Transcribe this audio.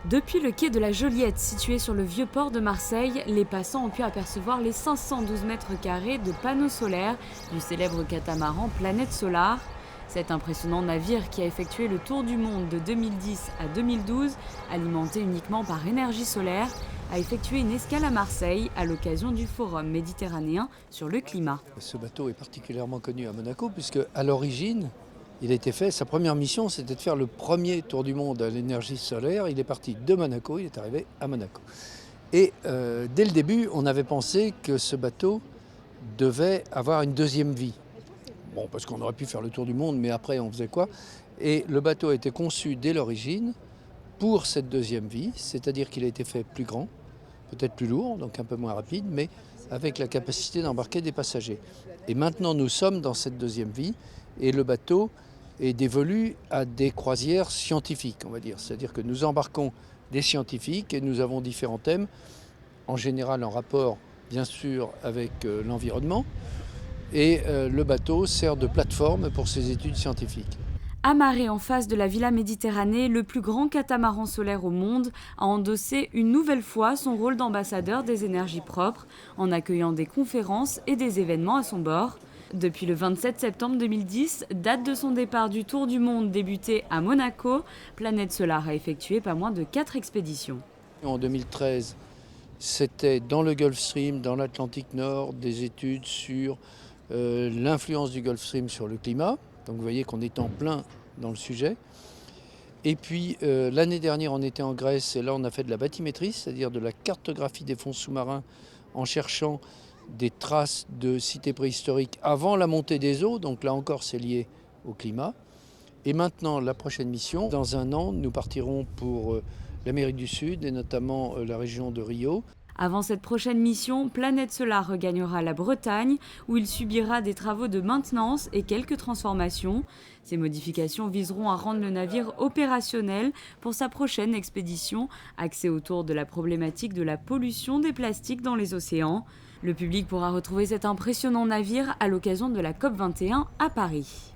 Depuis le quai de la Joliette, situé sur le vieux port de Marseille, les passants ont pu apercevoir les 512 mètres carrés de panneaux solaires du célèbre catamaran Planète Solar. Cet impressionnant navire qui a effectué le tour du monde de 2010 à 2012, alimenté uniquement par énergie solaire, a effectué une escale à Marseille à l'occasion du Forum méditerranéen sur le climat. Ce bateau est particulièrement connu à Monaco puisque à l'origine, il a été fait, sa première mission c'était de faire le premier tour du monde à l'énergie solaire. Il est parti de Monaco, il est arrivé à Monaco. Et dès le début, on avait pensé que ce bateau devait avoir une deuxième vie. Bon, parce qu'on aurait pu faire le tour du monde, mais après on faisait quoi? Et le bateau a été conçu dès l'origine pour cette deuxième vie, c'est-à-dire qu'il a été fait plus grand, peut-être plus lourd, donc un peu moins rapide, mais avec la capacité d'embarquer des passagers. Et maintenant nous sommes dans cette deuxième vie et le bateau est dévolu à des croisières scientifiques, on va dire. C'est-à-dire que nous embarquons des scientifiques et nous avons différents thèmes, en général en rapport bien sûr avec l'environnement. Et le bateau sert de plateforme pour ces études scientifiques. Amarré en face de la Villa Méditerranée, le plus grand catamaran solaire au monde a endossé une nouvelle fois son rôle d'ambassadeur des énergies propres en accueillant des conférences et des événements à son bord. Depuis le 27 septembre 2010, date de son départ du Tour du monde débuté à Monaco, Planète Solar a effectué pas moins de 4 expéditions. En 2013, c'était dans le Gulf Stream, dans l'Atlantique Nord, des études sur l'influence du Gulf Stream sur le climat. Donc vous voyez qu'on est en plein dans le sujet. Et puis l'année dernière, on était en Grèce et là on a fait de la bathymétrie, c'est-à-dire de la cartographie des fonds sous-marins en cherchant des traces de cités préhistoriques avant la montée des eaux. Donc là encore, c'est lié au climat. Et maintenant, la prochaine mission, dans un an, nous partirons pour l'Amérique du Sud et notamment la région de Rio. Avant cette prochaine mission, Planète Solar regagnera la Bretagne, où il subira des travaux de maintenance et quelques transformations. Ces modifications viseront à rendre le navire opérationnel pour sa prochaine expédition, axée autour de la problématique de la pollution des plastiques dans les océans. Le public pourra retrouver cet impressionnant navire à l'occasion de la COP21 à Paris.